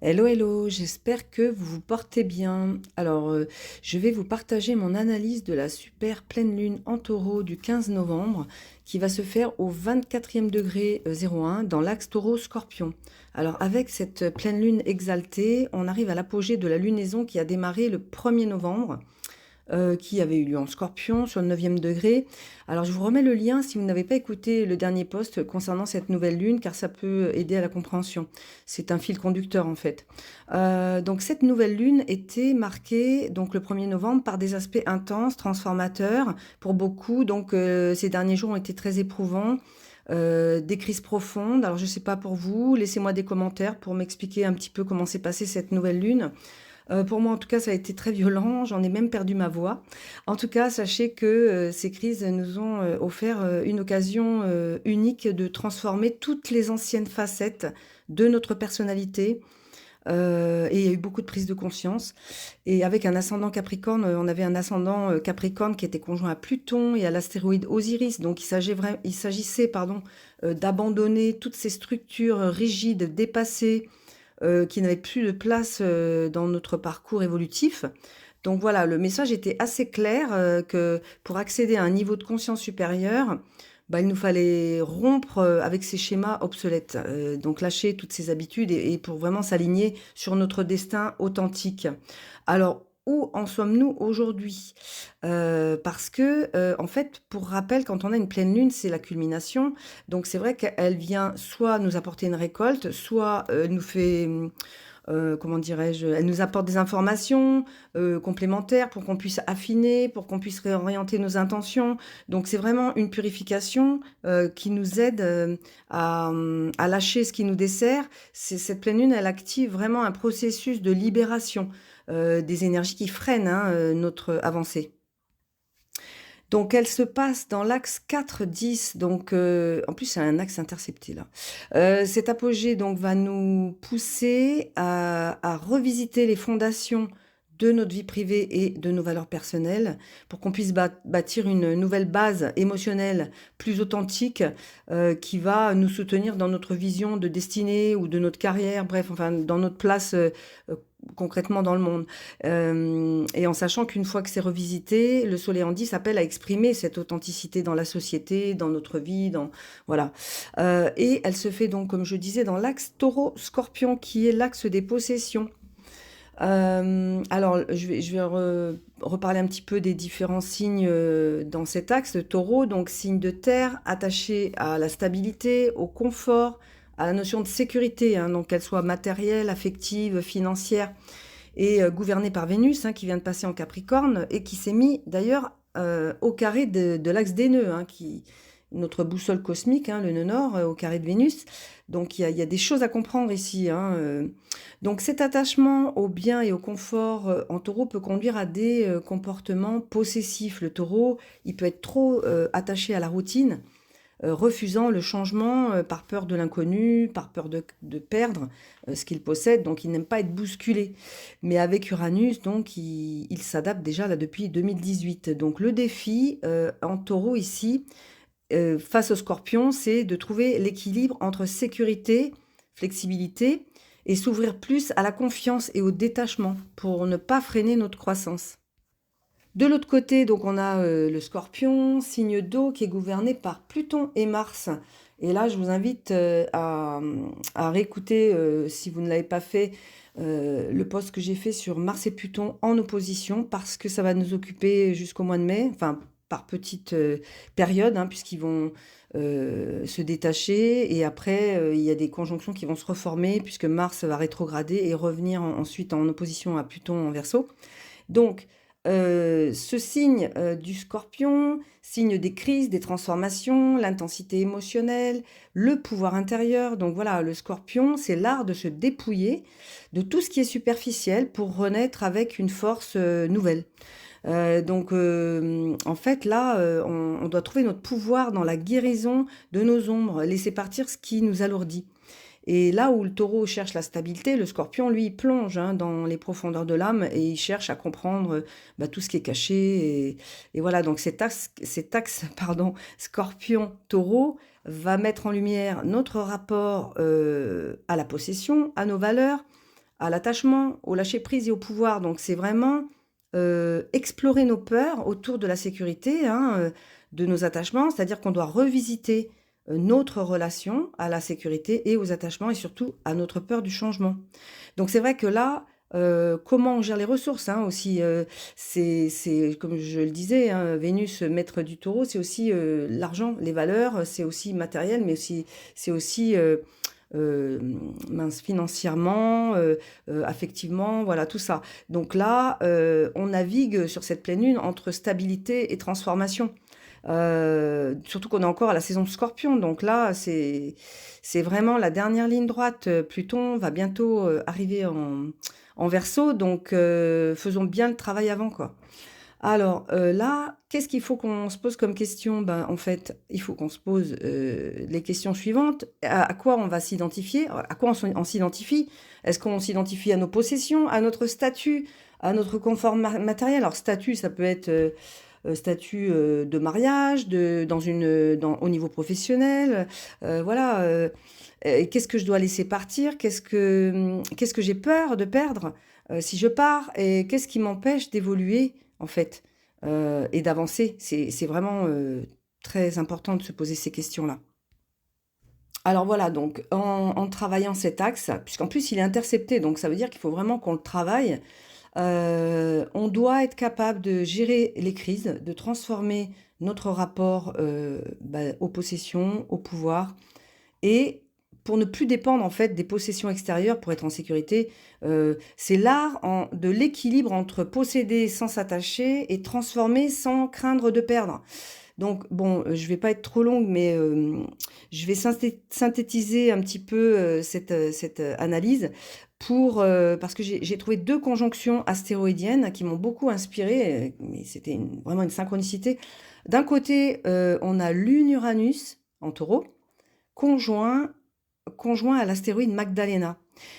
Hello, hello, j'espère que vous vous portez bien. Je vais vous partager mon analyse de la super pleine lune en taureau du 15 novembre qui va se faire au 24e degré 01 dans l'axe taureau-scorpion. Alors, avec cette pleine lune exaltée, on arrive à l'apogée de la lunaison qui a démarré le 1er novembre qui avait eu lieu en Scorpion sur le 9e degré. Alors je vous remets le lien si vous n'avez pas écouté le dernier post concernant cette nouvelle lune, car ça peut aider à la compréhension. C'est un fil conducteur en fait. Donc cette nouvelle lune était marquée donc le 1er novembre par des aspects intenses, transformateurs pour beaucoup. Donc ces derniers jours ont été très éprouvants. Des crises profondes. Alors je ne sais pas pour vous, laissez-moi des commentaires pour m'expliquer un petit peu comment s'est passée cette nouvelle lune. Pour moi, en tout cas, ça a été très violent, j'en ai même perdu ma voix. En tout cas, sachez que ces crises nous ont offert une occasion unique de transformer toutes les anciennes facettes de notre personnalité. Et il y a eu beaucoup de prise de conscience. Et avec un ascendant Capricorne, on avait un ascendant Capricorne qui était conjoint à Pluton et à l'astéroïde Osiris. Donc il s'agissait d'abandonner toutes ces structures rigides, dépassées, qui n'avaient plus de place dans notre parcours évolutif. Donc voilà, le message était assez clair que pour accéder à un niveau de conscience supérieur, bah, il nous fallait rompre avec ces schémas obsolètes, donc lâcher toutes ces habitudes et pour vraiment s'aligner sur notre destin authentique. Alors, où en sommes-nous aujourd'hui? Parce que, en fait, pour rappel, quand on a une pleine lune, c'est la culmination. Donc c'est vrai qu'elle vient soit nous apporter une récolte, soit nous fait, comment dirais-je, elle nous apporte des informations complémentaires pour qu'on puisse affiner, pour qu'on puisse réorienter nos intentions. Donc c'est vraiment une purification qui nous aide à lâcher ce qui nous dessert. Cette pleine lune, elle active vraiment un processus de libération des énergies qui freinent notre avancée. Donc elle se passe dans l'axe 4-10, donc en plus c'est un axe intercepté là. Cet apogée donc va nous pousser à revisiter les fondations de notre vie privée et de nos valeurs personnelles pour qu'on puisse bâtir une nouvelle base émotionnelle plus authentique qui va nous soutenir dans notre vision de destinée ou de notre carrière, bref, enfin dans notre place concrètement dans le monde. Et en sachant qu'une fois que c'est revisité, le soleil en 10 appelle à exprimer cette authenticité dans la société, dans notre vie, voilà. Et elle se fait donc, comme je disais, dans l'axe taureau-scorpion, qui est l'axe des possessions. Alors, je vais reparler un petit peu des différents signes dans cet axe. Le taureau, donc signe de terre, attaché à la stabilité, au confort, à la notion de sécurité, donc qu'elle soit matérielle, affective, financière, et gouvernée par Vénus, qui vient de passer en Capricorne, et qui s'est mis d'ailleurs au carré de l'axe des nœuds, notre boussole cosmique, le nœud nord, au carré de Vénus. Donc il y a des choses à comprendre ici. Donc cet attachement au bien et au confort en taureau peut conduire à des comportements possessifs. Le taureau, il peut être trop attaché à la routine, refusant le changement par peur de l'inconnu, par peur de perdre ce qu'il possède, donc il n'aime pas être bousculé. Mais avec Uranus, donc, il s'adapte déjà là depuis 2018. Donc le défi en taureau ici, face au scorpion, c'est de trouver l'équilibre entre sécurité, flexibilité, et s'ouvrir plus à la confiance et au détachement pour ne pas freiner notre croissance. De l'autre côté, donc on a le Scorpion, signe d'eau qui est gouverné par Pluton et Mars. Et là, je vous invite à réécouter, si vous ne l'avez pas fait, le post que j'ai fait sur Mars et Pluton en opposition, parce que ça va nous occuper jusqu'au mois de mai, enfin par petite période, puisqu'ils vont se détacher. Et après, il y a des conjonctions qui vont se reformer, puisque Mars va rétrograder et revenir ensuite en opposition à Pluton en Verseau. Donc, ce signe du Scorpion, signe des crises, des transformations, l'intensité émotionnelle, le pouvoir intérieur. Donc voilà, le Scorpion, c'est l'art de se dépouiller de tout ce qui est superficiel pour renaître avec une force nouvelle. En fait, là, on doit trouver notre pouvoir dans la guérison de nos ombres, laisser partir ce qui nous alourdit. Et là où le taureau cherche la stabilité, le scorpion, lui, il plonge dans les profondeurs de l'âme et il cherche à comprendre tout ce qui est caché. Et voilà, donc cet axe pardon, scorpion-taureau va mettre en lumière notre rapport à la possession, à nos valeurs, à l'attachement, au lâcher-prise et au pouvoir. Donc c'est vraiment explorer nos peurs autour de la sécurité, hein, de nos attachements, c'est-à-dire qu'on doit revisiter notre relation à la sécurité et aux attachements et surtout à notre peur du changement. Donc c'est vrai que là, comment on gère les ressources, hein, aussi, c'est comme je le disais, hein, Vénus, maître du Taureau, c'est aussi l'argent, les valeurs, c'est aussi matériel, mais aussi c'est aussi euh, mince, financièrement, affectivement, voilà, tout ça. Donc là, on navigue sur cette pleine lune entre stabilité et transformation. Surtout qu'on est encore à la saison de Scorpion, donc là, c'est vraiment la dernière ligne droite. Pluton va bientôt arriver en Verseau, donc faisons bien le travail avant, quoi. Alors là, qu'est-ce qu'il faut qu'on se pose comme question? Ben, en fait, il faut qu'on se pose les questions suivantes. À quoi on va s'identifier? À quoi on s'identifie? Est-ce qu'on s'identifie à nos possessions, à notre statut, à notre confort matériel? Alors, statut, ça peut être statut de mariage, au niveau professionnel. Voilà. Qu'est-ce que je dois laisser partir? Qu'est-ce que j'ai peur de perdre si je pars? Et qu'est-ce qui m'empêche d'évoluer, en fait, et d'avancer? C'est vraiment très important de se poser ces questions-là. Alors voilà, donc en travaillant cet axe, puisqu'en plus il est intercepté, donc ça veut dire qu'il faut vraiment qu'on le travaille. On doit être capable de gérer les crises, de transformer notre rapport aux possessions, au pouvoir, et pour ne plus dépendre en fait des possessions extérieures pour être en sécurité. C'est l'art de l'équilibre entre posséder sans s'attacher et transformer sans craindre de perdre. Donc bon, je vais pas être trop longue, mais je vais synthétiser un petit peu cette analyse parce que j'ai trouvé deux conjonctions astéroïdiennes qui m'ont beaucoup inspirée, mais c'était vraiment une synchronicité. D'un côté, on a Lune-Uranus en Taureau, conjoint à l'astéroïde Magdalena.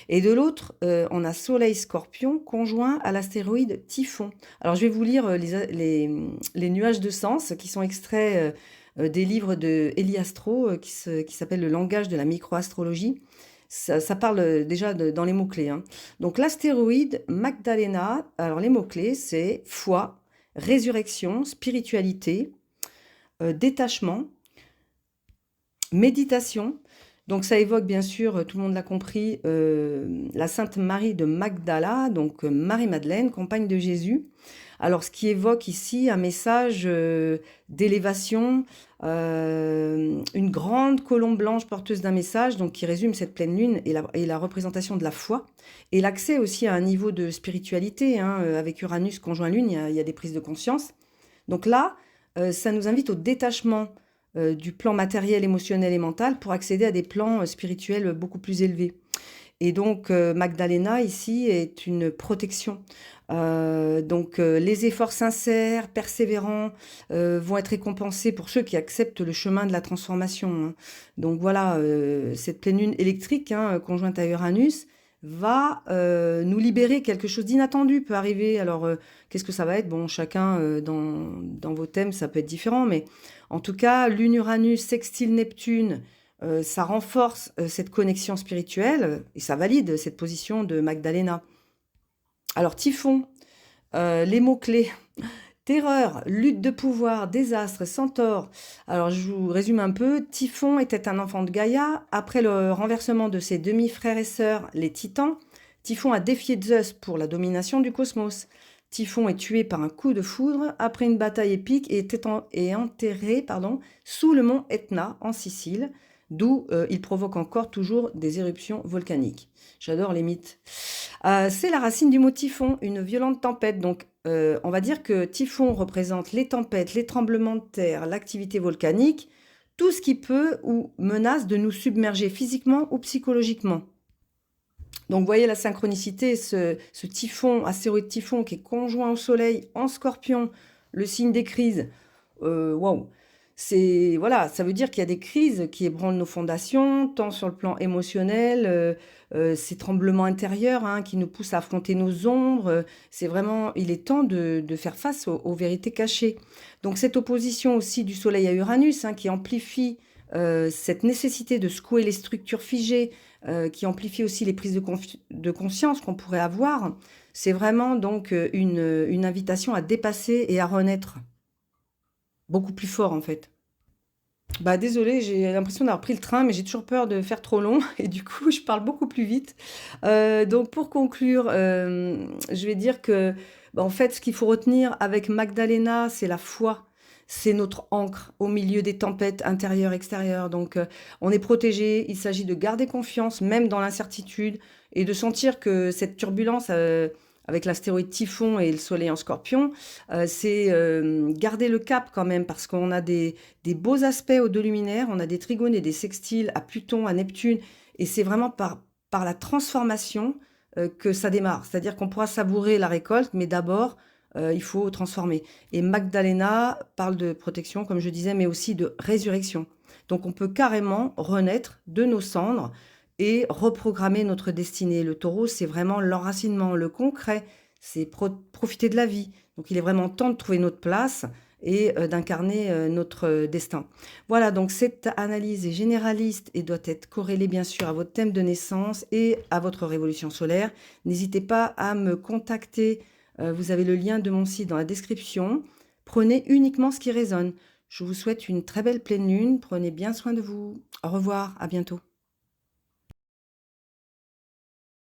Et de l'autre, on a Soleil Scorpion conjoint à l'astéroïde Typhon. Alors je vais vous lire les nuages de sens qui sont extraits des livres de Héliastro qui s'appelle Le langage de la microastrologie. Ça parle déjà dans les mots-clés, hein. Donc l'astéroïde Magdalena, alors les mots-clés, c'est foi, résurrection, spiritualité, détachement, méditation. Donc ça évoque bien sûr, tout le monde l'a compris, la Sainte Marie de Magdala, donc Marie-Madeleine, compagne de Jésus. Alors ce qui évoque ici un message d'élévation, une grande colombe blanche porteuse d'un message, donc qui résume cette pleine lune et la représentation de la foi, et l'accès aussi à un niveau de spiritualité, hein, avec Uranus conjoint lune, il y a des prises de conscience. Donc là, ça nous invite au détachement du plan matériel, émotionnel et mental pour accéder à des plans spirituels beaucoup plus élevés. Et donc, Magdalena, ici, est une protection. Donc, les efforts sincères, persévérants, vont être récompensés pour ceux qui acceptent le chemin de la transformation, hein. Donc voilà, cette pleine lune électrique, hein, conjointe à Uranus, va nous libérer. Quelque chose d'inattendu peut arriver. Alors, qu'est-ce que ça va être? Bon, chacun, dans vos thèmes, ça peut être différent, mais en tout cas, lune Uranus, sextile Neptune, ça renforce cette connexion spirituelle et ça valide cette position de Magdalena. Alors, Typhon, les mots-clés. Terreur, lutte de pouvoir, désastre, centaure. Alors, je vous résume un peu. Typhon était un enfant de Gaïa. Après le renversement de ses demi-frères et sœurs, les Titans, Typhon a défié Zeus pour la domination du cosmos. Typhon est tué par un coup de foudre après une bataille épique et est enterré sous le mont Etna, en Sicile, d'où il provoque encore toujours des éruptions volcaniques. J'adore les mythes. C'est la racine du mot typhon, une violente tempête. Donc, on va dire que typhon représente les tempêtes, les tremblements de terre, l'activité volcanique, tout ce qui peut ou menace de nous submerger physiquement ou psychologiquement. Donc, vous voyez la synchronicité, ce typhon, astéroïde typhon qui est conjoint au soleil en scorpion, le signe des crises. Waouh! Voilà, ça veut dire qu'il y a des crises qui ébranlent nos fondations, tant sur le plan émotionnel, ces tremblements intérieurs, hein, qui nous poussent à affronter nos ombres. C'est vraiment, il est temps de faire face aux vérités cachées. Donc cette opposition aussi du Soleil à Uranus, hein, qui amplifie cette nécessité de secouer les structures figées, qui amplifie aussi les prises de conscience qu'on pourrait avoir. C'est vraiment donc une invitation à dépasser et à renaître beaucoup plus fort en fait. Bah désolée, j'ai l'impression d'avoir pris le train, mais j'ai toujours peur de faire trop long et du coup, je parle beaucoup plus vite. Donc pour conclure, je vais dire que, bah, en fait, ce qu'il faut retenir avec Magdalena, c'est la foi. C'est notre ancre au milieu des tempêtes intérieures, extérieures. Donc, on est protégé. Il s'agit de garder confiance, même dans l'incertitude, et de sentir que cette turbulence, avec l'astéroïde Typhon et le Soleil en Scorpion, c'est garder le cap quand même, parce qu'on a des beaux aspects aux deux luminaires, on a des trigones et des sextiles à Pluton, à Neptune, et c'est vraiment par la transformation que ça démarre. C'est-à-dire qu'on pourra savourer la récolte, mais d'abord, il faut transformer. Et Magdalena parle de protection, comme je disais, mais aussi de résurrection. Donc on peut carrément renaître de nos cendres et reprogrammer notre destinée. Le taureau, c'est vraiment l'enracinement, le concret, c'est profiter de la vie. Donc il est vraiment temps de trouver notre place et d'incarner notre destin. Voilà, donc cette analyse est généraliste et doit être corrélée bien sûr à votre thème de naissance et à votre révolution solaire. N'hésitez pas à me contacter, vous avez le lien de mon site dans la description. Prenez uniquement ce qui résonne. Je vous souhaite une très belle pleine lune, prenez bien soin de vous. Au revoir, à bientôt.